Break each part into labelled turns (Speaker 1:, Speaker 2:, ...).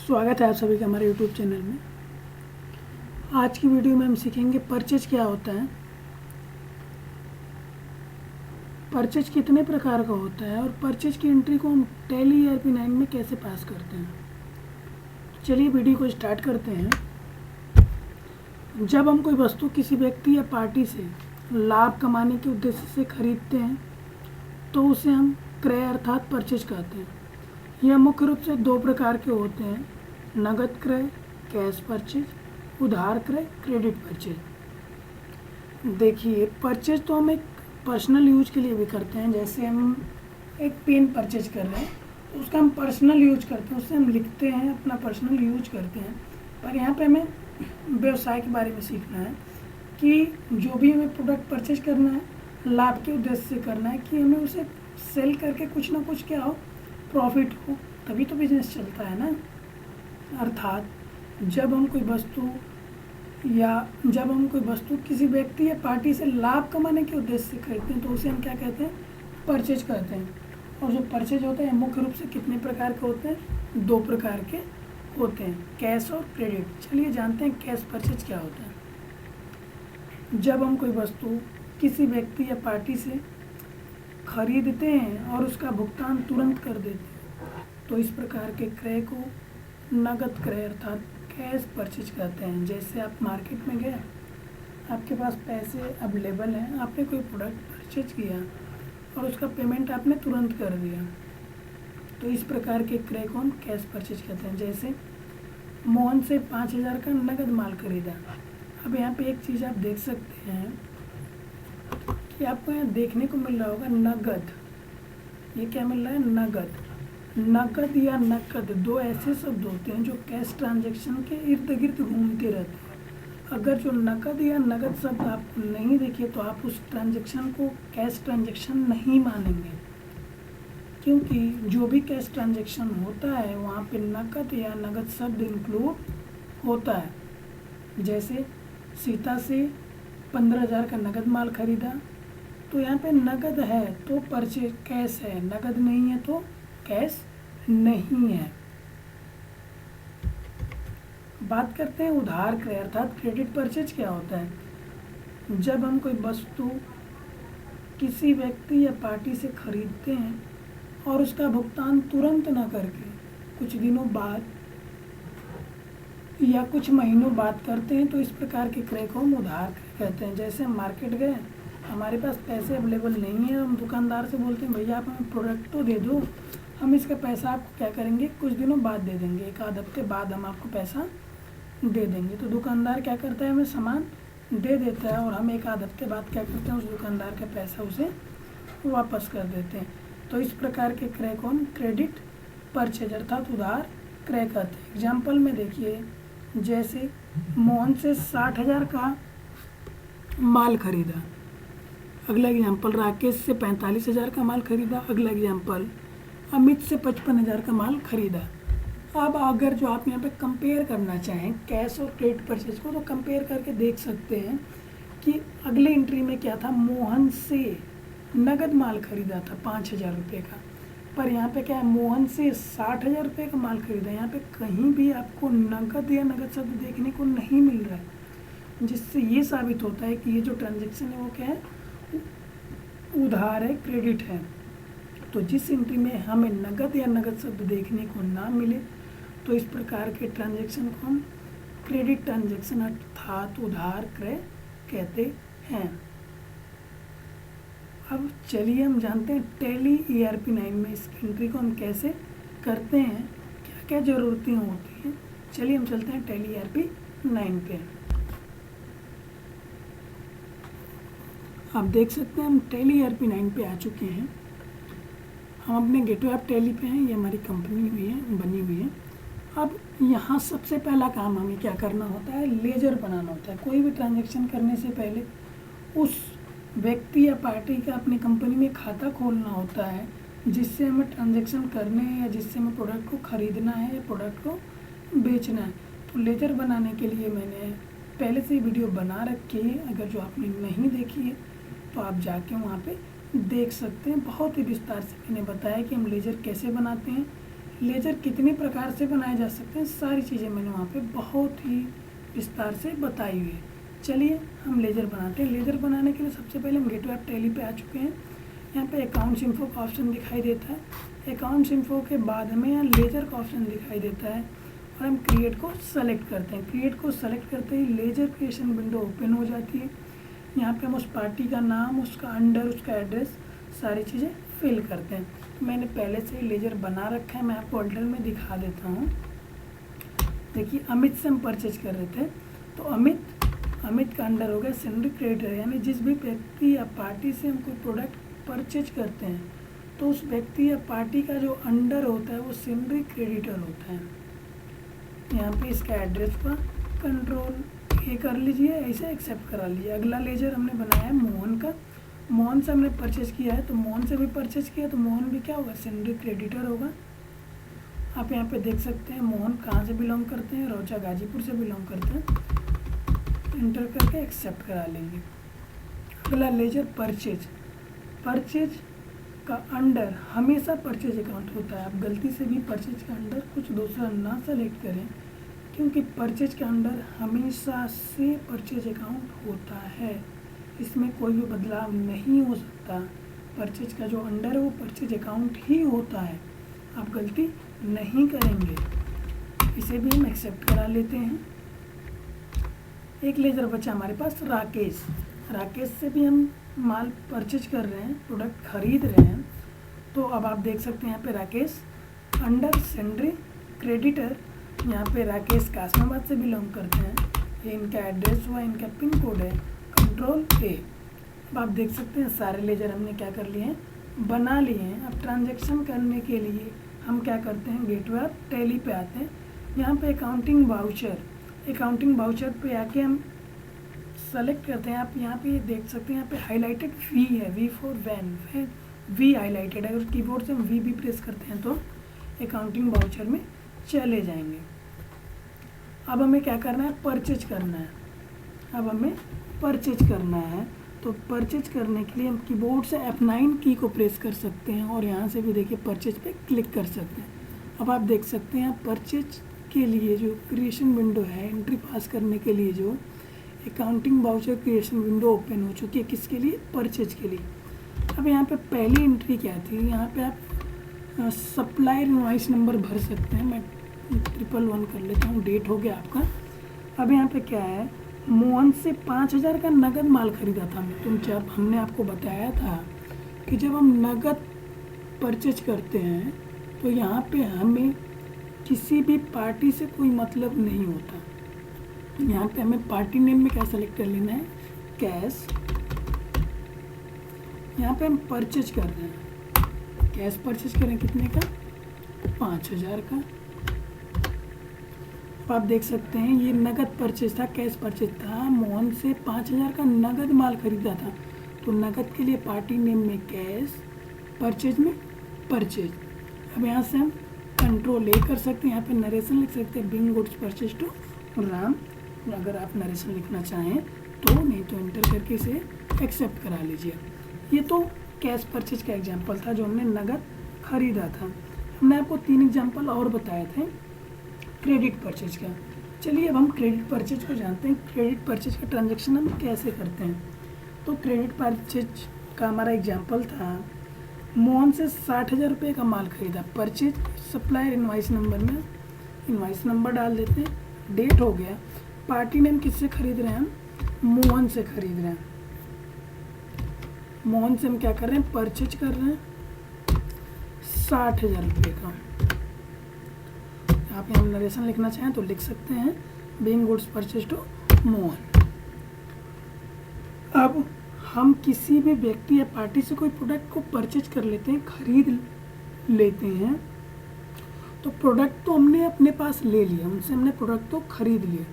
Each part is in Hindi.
Speaker 1: स्वागत है आप सभी का हमारे YouTube चैनल में। आज की वीडियो में हम सीखेंगे परचेज क्या होता है, परचेज कितने प्रकार का होता है और परचेज की एंट्री को हम टैली ERP9 में कैसे पास करते हैं। चलिए वीडियो को स्टार्ट करते हैं। जब हम कोई वस्तु किसी व्यक्ति या पार्टी से लाभ कमाने के उद्देश्य से खरीदते हैं तो उसे हम क्रय अर्थात परचेज कहते हैं। यह मुख्य रूप से दो प्रकार के होते हैं, नगद क्रय कैश परचेज, उधार क्रय क्रेडिट परचेज। देखिए परचेज तो हम एक पर्सनल यूज के लिए भी करते हैं। जैसे हम एक पेन परचेज कर रहे हैं तो उसका हम पर्सनल यूज करते हैं, उससे हम लिखते हैं, अपना पर्सनल यूज करते हैं। पर यहाँ पे हमें व्यवसाय के बारे में सीखना है कि जो भी हमें प्रोडक्ट परचेज करना है लाभ के उद्देश्य से करना है कि हमें उसे सेल करके कुछ ना कुछ क्या हो, प्रॉफिट हो, तभी तो बिजनेस चलता है ना। अर्थात जब हम कोई वस्तु किसी व्यक्ति या पार्टी से लाभ कमाने के उद्देश्य से खरीदते हैं तो उसे हम क्या कहते हैं, परचेज कहते हैं। और जो परचेज होते हैं मुख्य रूप से कितने प्रकार के होते हैं, दो प्रकार के होते हैं, कैश और क्रेडिट। चलिए जानते हैं कैश परचेज क्या होता है। जब हम कोई वस्तु किसी व्यक्ति या पार्टी से खरीदते हैं और उसका भुगतान तुरंत कर देते हैं तो इस प्रकार के क्रय को नगद क्रय अर्थात कैश परचेज कहते हैं। जैसे आप मार्केट में गए, आपके पास पैसे अवेलेबल हैं, आपने कोई प्रोडक्ट परचेज किया और उसका पेमेंट आपने तुरंत कर दिया, तो इस प्रकार के क्रय को हम कैश परचेज कहते हैं। जैसे मोहन से 5,000 का नगद माल खरीदा। अब यहाँ पे एक चीज़ आप देख सकते हैं कि आपको यहाँ देखने को मिल रहा होगा नगद। ये क्या मिल रहा है, नगद। नगद या नकद दो ऐसे शब्द होते हैं जो कैश ट्रांजैक्शन के इर्द गिर्द घूमते रहते हैं। अगर जो नकद या नगद शब्द आपको नहीं दिखे तो आप उस ट्रांजैक्शन को कैश ट्रांजैक्शन नहीं मानेंगे, क्योंकि जो भी कैश ट्रांजैक्शन होता है वहाँ पे नकद या नगद शब्द इंक्लूड होता है। जैसे सीता से 15,000 का नगद माल खरीदा, तो यहाँ पे नगद है तो परचेज कैश है, नगद नहीं है तो कैश नहीं है। बात करते हैं उधार क्रय अर्थात क्रेडिट परचेज क्या होता है। जब हम कोई वस्तु किसी व्यक्ति या पार्टी से खरीदते हैं और उसका भुगतान तुरंत ना करके कुछ दिनों बाद या कुछ महीनों बाद करते हैं तो इस प्रकार के क्रय को हम उधार क्रय कहते हैं। जैसे हम मार्केट गए, हमारे पास पैसे अवेलेबल नहीं है, हम दुकानदार से बोलते हैं भैया आप हमें प्रोडक्ट तो दे दो, हम इसका पैसा आपको क्या करेंगे, कुछ दिनों बाद दे देंगे, एक आध हफ्ते बाद हम आपको पैसा दे देंगे। तो दुकानदार क्या करता है, हमें सामान दे देता है और हम एक आध हफ्ते बाद क्या करते हैं, उस दुकानदार का पैसा उसे वापस कर देते हैं। तो इस प्रकार के क्रय को हम क्रेडिट परचेज अर्थात उधार क्रय कहते हैं। एग्जाम्पल में देखिए, जैसे मोहन से 60,000 का माल खरीदा। अगला एग्जाम्पल राकेश से 45,000 का माल खरीदा। अगला एग्जाम्पल अमित से 55,000 का माल खरीदा। अब अगर जो आप यहाँ पे कंपेयर करना चाहें कैश और क्रेडिट परचेज को, तो कंपेयर करके देख सकते हैं कि अगले एंट्री में क्या था, मोहन से नगद माल खरीदा था 5,000 रुपये का, पर यहाँ पे क्या है, मोहन से 60,000 रुपये का माल खरीदा। यहाँ पे कहीं भी आपको नगद या नगद शब्द देखने को नहीं मिल रहा है, जिससे ये साबित होता है कि ये जो ट्रांजैक्शन है वो क्या है, उधार है, क्रेडिट है। तो जिस एंट्री में हमें नगद या नगद शब्द देखने को ना मिले तो इस प्रकार के ट्रांजैक्शन को हम क्रेडिट ट्रांजैक्शन अर्थात उधार क्रय कहते हैं। अब चलिए हम जानते हैं टैली ERP9 में इस एंट्री को हम कैसे करते हैं, क्या क्या ज़रूरतें होती हैं। चलिए हम चलते हैं टैली ERP9 पे। आप देख सकते हैं हम टैली ERP9 पे आ चुके हैं। हम अपने गेटवे ऑफ टैली पे हैं, ये हमारी कंपनी हुई है, बनी हुई है। अब यहाँ सबसे पहला काम हमें क्या करना होता है, लेजर बनाना होता है। कोई भी ट्रांजैक्शन करने से पहले उस व्यक्ति या पार्टी का अपनी कंपनी में खाता खोलना होता है, जिससे हमें ट्रांजैक्शन करने हैं या जिससे हमें प्रोडक्ट को ख़रीदना है या प्रोडक्ट को बेचना है। तो लेजर बनाने के लिए मैंने पहले से ही वीडियो बना रखी है, अगर जो आपने नहीं देखी है तो आप जाके वहाँ पे देख सकते हैं। बहुत ही विस्तार से मैंने बताया कि हम लेजर कैसे बनाते हैं, लेजर कितने प्रकार से बनाए जा सकते हैं, सारी चीज़ें मैंने वहाँ पे बहुत ही विस्तार से बताई हुई है। चलिए हम लेजर बनाते हैं। लेजर बनाने के लिए सबसे पहले हम गेटवे ऑफ टैली पे आ चुके हैं। यहाँ पे अकाउंट्स इन्फो का ऑप्शन दिखाई देता है। अकाउंट्स इन्फो के बाद हमें यहाँ लेजर का ऑप्शन दिखाई देता है और हम क्रिएट को सेलेक्ट करते हैं। क्रिएट को सेलेक्ट करते ही लेजर क्रिएशन विंडो ओपन हो जाती है। यहाँ पे हम उस पार्टी का नाम, उसका अंडर, उसका एड्रेस, सारी चीज़ें फिल करते हैं। मैंने पहले से ही लेजर बना रखा है, मैं आपको अल्टर में दिखा देता हूँ। देखिए अमित से हम परचेज कर रहे थे, तो अमित का अंडर हो गया सेंडरी क्रेडिटर, यानी जिस भी व्यक्ति या पार्टी से हम कोई प्रोडक्ट परचेज करते हैं तो उस व्यक्ति या पार्टी का जो अंडर होता है वो सेंडरी क्रेडिटर होता है। यहाँ पे इसका एड्रेस का कंट्रोल ए कर लीजिए, ऐसे एक्सेप्ट करा लीजिए। अगला लेजर हमने बनाया है मोहन का। मोहन से हमने परचेज किया है, तो मोहन से भी परचेज किया तो मोहन भी क्या होगा, सेंडरी क्रेडिटर होगा। आप यहाँ पे देख सकते हैं मोहन कहाँ से बिलोंग करते हैं, रोचा गाजीपुर से बिलोंग करते हैं। इंटर करके एक्सेप्ट करा लेंगे। अगला लेजर परचेज का अंडर हमेशा परचेज अकाउंट होता है। आप गलती से भी परचेज का अंडर कुछ दूसरा ना सेलेक्ट करें, क्योंकि परचेज के अंडर हमेशा से परचेज अकाउंट होता है, इसमें कोई भी बदलाव नहीं हो सकता। परचेज का जो अंडर है वो परचेज अकाउंट ही होता है, आप गलती नहीं करेंगे। इसे भी हम एक्सेप्ट करा लेते हैं। एक लेजर बचा हमारे पास राकेश से भी हम माल परचेज कर रहे हैं, प्रोडक्ट खरीद रहे हैं। तो अब आप देख सकते हैं यहाँ पे राकेश अंडर सेंडरी क्रेडिटर, यहाँ पे राकेश कासमाबाद से बिलोंग करते हैं। ये इनका एड्रेस हुआ, इनका पिन कोड है कंट्रोल ए। अब आप देख सकते हैं सारे लेजर हमने क्या कर लिए हैं, बना लिए हैं। अब ट्रांजैक्शन करने के लिए हम क्या करते हैं, गेटवे ऑफ टैली पे आते हैं। यहाँ पे अकाउंटिंग वाउचर पे आके हम सेलेक्ट करते हैं। आप यहाँ पे देख सकते हैं, यहाँ पे हाईलाइटेड वी है, V for van, V highlighted है। अगर कीबोर्ड से हम वी भी प्रेस करते हैं तो अकाउंटिंग वाउचर में चले जाएंगे। अब हमें क्या करना है, परचेज करना है। तो परचेज करने के लिए हम कीबोर्ड से F9 की को प्रेस कर सकते हैं और यहाँ से भी देखिए परचेज पे क्लिक कर सकते हैं। अब आप देख सकते हैं परचेज के लिए जो क्रिएशन विंडो है, एंट्री पास करने के लिए जो accounting voucher creation window open हो चुकी है, किसके लिए, परचेज के लिए। अब यहाँ पे पहली एंट्री क्या थी, यहाँ पे आप सप्लायर इनवॉइस नंबर भर सकते हैं। मैं 111 कर लेता हूँ, डेट हो गया आपका। अब यहाँ पे क्या है, मोहन से 5000 का नगद माल खरीदा था। जब हमने आपको बताया था कि जब हम नगद परचेज करते हैं तो यहाँ पे हमें किसी भी पार्टी से कोई मतलब नहीं होता। यहाँ पे हमें पार्टी नेम में क्या सेलेक्ट कर लेना है, कैश। यहाँ पे हम परचेज कर रहे हैं, कैश परचेज करें कितने का, 5000 का। अब आप देख सकते हैं ये नगद परचेज था, कैश परचेज था। मोहन से 5000 का नगद माल खरीदा था, तो नगद के लिए पार्टी नेम में कैश, परचेज में परचेज। अब यहाँ से हम कंट्रोल ए कर सकते हैं, यहाँ पे नरेशन लिख सकते हैं, being goods purchase to Ram, अगर आप नरेशन लिखना चाहें तो, नहीं तो एंटर करके इसे एक्सेप्ट करा लीजिए। ये तो कैश परचेज का एग्जांपल था जो हमने नगद खरीदा था। हमने आपको 3 एग्जांपल और बताए थे क्रेडिट परचेज का। चलिए अब हम क्रेडिट परचेज को जानते हैं, क्रेडिट परचेज का ट्रांजैक्शन हम कैसे करते हैं। तो क्रेडिट परचेज का हमारा एग्जांपल था, मोहन से 60,000 रुपये का माल खरीदा, परचेज सप्लायर इनवाइस नंबर में इनवाइस नंबर डाल देते हैं, डेट हो गया। पार्टी नेम किससे खरीद रहे हैं हम, मोहन से खरीद रहे हैं। मोहन से हम क्या कर रहे हैं, परचेज कर रहे हैं 60,000 रुपये का। आप यहाँ नरेशन लिखना चाहें तो लिख सकते हैं, being goods purchase to Mohan. अब हम किसी भी व्यक्ति या पार्टी से कोई प्रोडक्ट को परचेज कर लेते हैं, खरीद लेते हैं, तो प्रोडक्ट तो हमने अपने पास ले लिया, उनसे हमने प्रोडक्ट तो खरीद लिया,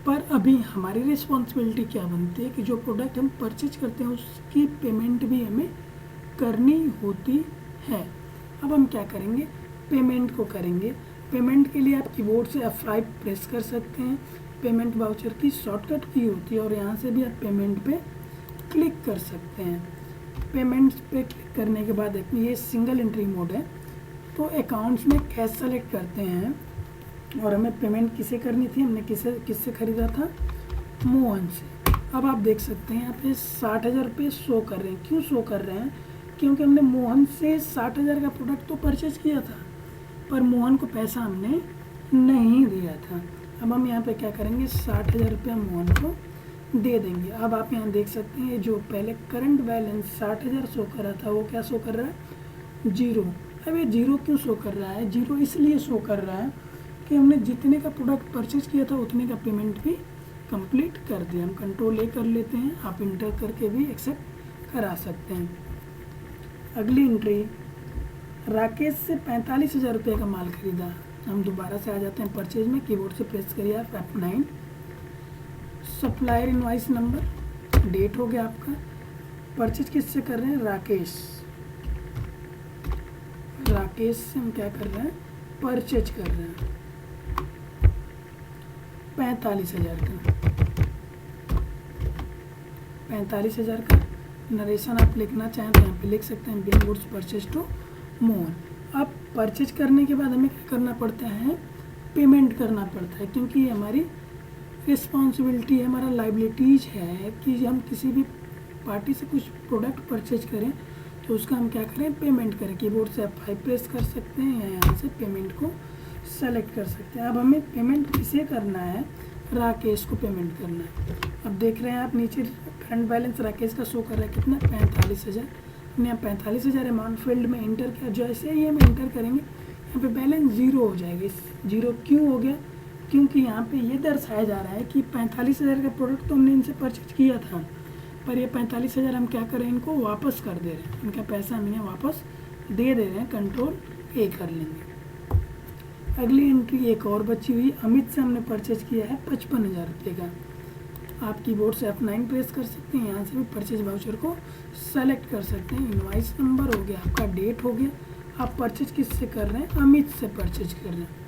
Speaker 1: पर अभी हमारी रिस्पॉन्सिबिलिटी क्या बनती है कि जो प्रोडक्ट हम परचेज करते हैं उसकी पेमेंट भी हमें करनी होती है। अब हम क्या करेंगे, पेमेंट को करेंगे। पेमेंट के लिए आप कीबोर्ड से F5 प्रेस कर सकते हैं, पेमेंट वाउचर की शॉर्टकट की होती है, और यहाँ से भी आप पेमेंट पे क्लिक कर सकते हैं। पेमेंट्स पे क्लिक करने के बाद ये सिंगल एंट्री मोड है, तो अकाउंट्स में कैश सेलेक्ट करते हैं और हमें पेमेंट किसे करनी थी, हमने किससे ख़रीदा था, मोहन से। अब आप देख सकते हैं यहाँ पे 60,000 रुपये शो कर रहे हैं। क्यों शो कर रहे हैं? क्योंकि हमने मोहन से 60,000 का प्रोडक्ट तो परचेज किया था, पर मोहन को पैसा हमने नहीं दिया था। अब हम यहाँ पे क्या करेंगे, 60,000 रुपया मोहन को दे देंगे। अब आप यहाँ देख सकते हैं जो पहले करंट बैलेंस 60,000 शो कर रहा था वो क्या शो कर रहा है, 0। अब ये 0 क्यों शो कर रहा है? 0 इसलिए शो कर रहा है कि हमने जितने का प्रोडक्ट परचेज किया था उतने का पेमेंट भी कंप्लीट कर दिया। हम कंट्रोल ए कर लेते हैं, आप इंटर करके भी एक्सेप्ट करा सकते हैं। अगली एंट्री, राकेश से 45,000 रुपये का माल खरीदा। हम दोबारा से आ जाते हैं परचेज में, कीबोर्ड से प्रेस करिए आप F9। Supplier invoice number, date हो गया आपका। परचेज किससे कर रहे हैं, राकेश से हम क्या कर रहे हैं, परचेज कर रहे हैं 45,000 का। 45,000 का नरेशन आप लिखना चाहें तो यहाँ पे लिख सकते हैं, bill goods purchase to Mohan. अब परचेज करने के बाद हमें क्या करना पड़ता है, पेमेंट करना पड़ता है, क्योंकि ये हमारी रिस्पॉन्सिबिलिटी है, हमारा लाइबिलिटीज है कि हम किसी भी पार्टी से कुछ प्रोडक्ट परचेज करें तो उसका हम क्या करें, पेमेंट करें। कीबोर्ड से आप F5 प्रेस कर सकते हैं या यहाँ से पेमेंट को सेलेक्ट कर सकते हैं। अब हमें पेमेंट किसे करना है, राकेश को पेमेंट करना है। अब देख रहे हैं आप नीचे करंट बैलेंस राकेश का शो कर रहा है कितना, 45,000। हमने यहाँ 45,000 अमाउंट फील्ड में इंटर किया। जैसे ही हम इंटर करेंगे यहाँ पे बैलेंस 0 हो जाएगा। 0 क्यों हो गया, क्योंकि यहाँ पे ये दर्शाया जा रहा है कि 45,000 का प्रोडक्ट तो हमने इनसे परचेज किया था, पर ये 45,000 हम क्या करें, इनको वापस कर दे रहे हैं। इनका पैसा हम इन्हें वापस दे रहे हैं। कंट्रोल ए कर लेंगे। अगली एंट्री एक और बची हुई, अमित से हमने परचेज किया है 55,000 रुपये का। आप कीबोर्ड से F9 प्रेस कर सकते हैं, यहाँ से भी परचेज वाउचर को सेलेक्ट कर सकते हैं। इनवॉइस नंबर हो गया आपका, डेट हो गया। आप परचेज किससे कर रहे हैं, अमित से परचेज कर रहे हैं।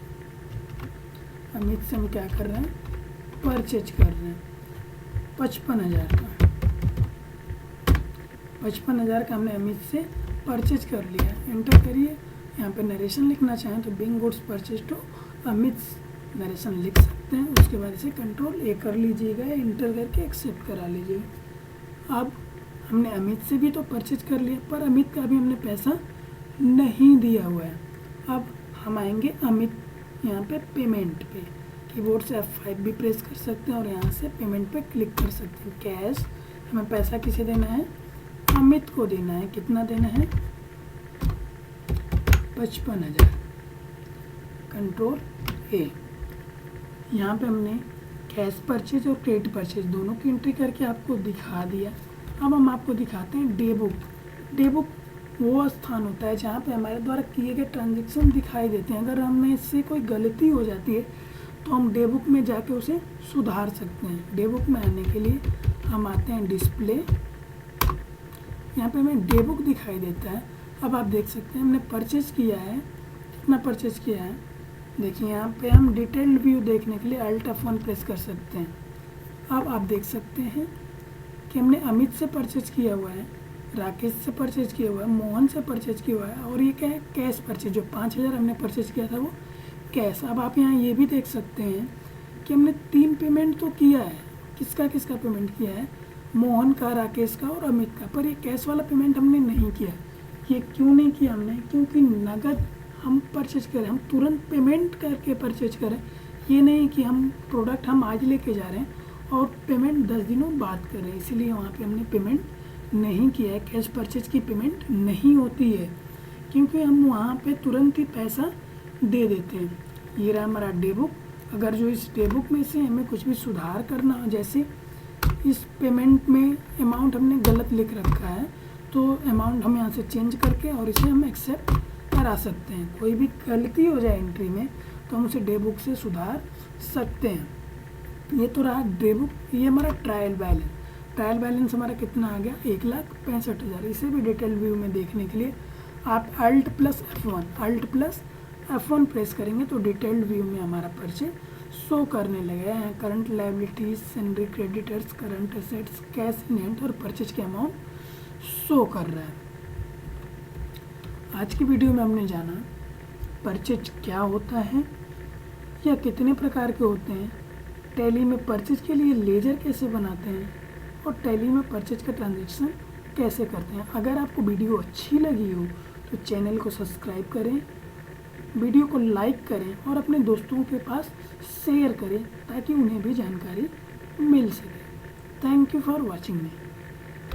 Speaker 1: अमित से हम क्या कर रहे हैं, परचेज कर रहे हैं 55,000 का। 55,000 का हमने अमित से परचेज कर लिया। एंटर करिए। यहाँ पे नरेशन लिखना चाहें तो being goods purchase to Amit narration लिख सकते हैं। उसके बाद इसे कंट्रोल ए कर लीजिएगा, इंटर करके एक्सेप्ट करा लीजिएगा। अब हमने अमित से भी तो परचेज कर लिया, पर अमित का अभी हमने पैसा नहीं दिया हुआ है। अब हम आएंगे अमित यहाँ पे पेमेंट पे, कीबोर्ड से F5 भी प्रेस कर सकते हैं और यहाँ से पेमेंट पे क्लिक कर सकते हैं। कैश, हमें पैसा किसे देना है, अमित को देना है। कितना देना है, 55,000। कंट्रोल ए। यहाँ पे हमने कैश परचेज और क्रेडिट परचेज दोनों की एंट्री करके आपको दिखा दिया। अब हम आपको दिखाते हैं डे बुक। डे बुक वो स्थान होता है जहाँ पे हमारे द्वारा किए गए ट्रांजैक्शन दिखाई देते हैं। अगर हमें इससे कोई गलती हो जाती है तो हम डे बुक में जाके उसे सुधार सकते हैं। डे बुक में आने के लिए हम आते हैं डिस्प्ले, यहाँ पे हमें डे बुक दिखाई देता है। अब आप देख सकते हैं हमने परचेज किया है, कितना परचेज किया है। देखिए यहाँ पे हम डिटेल्ड व्यू देखने के लिए Alt F1 प्रेस कर सकते हैं। अब आप देख सकते हैं कि हमने अमित से परचेज किया हुआ है, राकेश से परचेज किया हुआ है, मोहन से परचेज किया हुआ है, और ये क्या है, कैश परचेज। जो 5,000 हमने परचेज किया था वो कैश। अब आप यहाँ ये भी देख सकते हैं कि हमने 3 पेमेंट तो किया है। किसका किसका पेमेंट किया है, मोहन का, राकेश का और अमित का, पर ये कैश वाला पेमेंट हमने नहीं किया। ये क्यों नहीं किया हमने, क्योंकि नगद हम परचेज करें, हम तुरंत पेमेंट करके परचेज करें। ये नहीं कि हम प्रोडक्ट हम आज लेके जा रहे हैं और पेमेंट 10 दिनों बाद कर रहे हैं, इसीलिए वहाँ पे हमने पेमेंट नहीं किया है। कैश परचेज की पेमेंट नहीं होती है क्योंकि हम वहाँ पे तुरंत ही पैसा दे देते हैं। ये रहा हमारा डे बुक। अगर जो इस डे बुक में से हमें कुछ भी सुधार करना हो, जैसे इस पेमेंट में अमाउंट हमने गलत लिख रखा है तो अमाउंट हम यहाँ से चेंज करके और इसे हम एक्सेप्ट करा सकते हैं। कोई भी गलती हो जाए एंट्री में तो हम उसे डे बुक से सुधार सकते हैं। ये तो रहा डे बुक। ये हमारा ट्रायल बैलेंस। ट्रायल बैलेंस हमारा कितना आ गया, 1,65,000। इसे भी डिटेल व्यू में देखने के लिए आप Alt + F1 प्रेस करेंगे तो डिटेल्ड व्यू में हमारा परचेज शो करने लगेगा। यहाँ current liabilities, salary creditors, current assets, cash in hand और परचेज के अमाउंट शो कर रहा है। आज की वीडियो में हमने जाना परचेज क्या होता है या कितने प्रकार के होते हैं, टैली में परचेज के लिए लेजर कैसे बनाते हैं और टैली में परचेज का ट्रांजेक्शन कैसे करते हैं। अगर आपको वीडियो अच्छी लगी हो तो चैनल को सब्सक्राइब करें, वीडियो को लाइक करें और अपने दोस्तों के पास शेयर करें ताकि उन्हें भी जानकारी मिल सके। Thank you for watching me.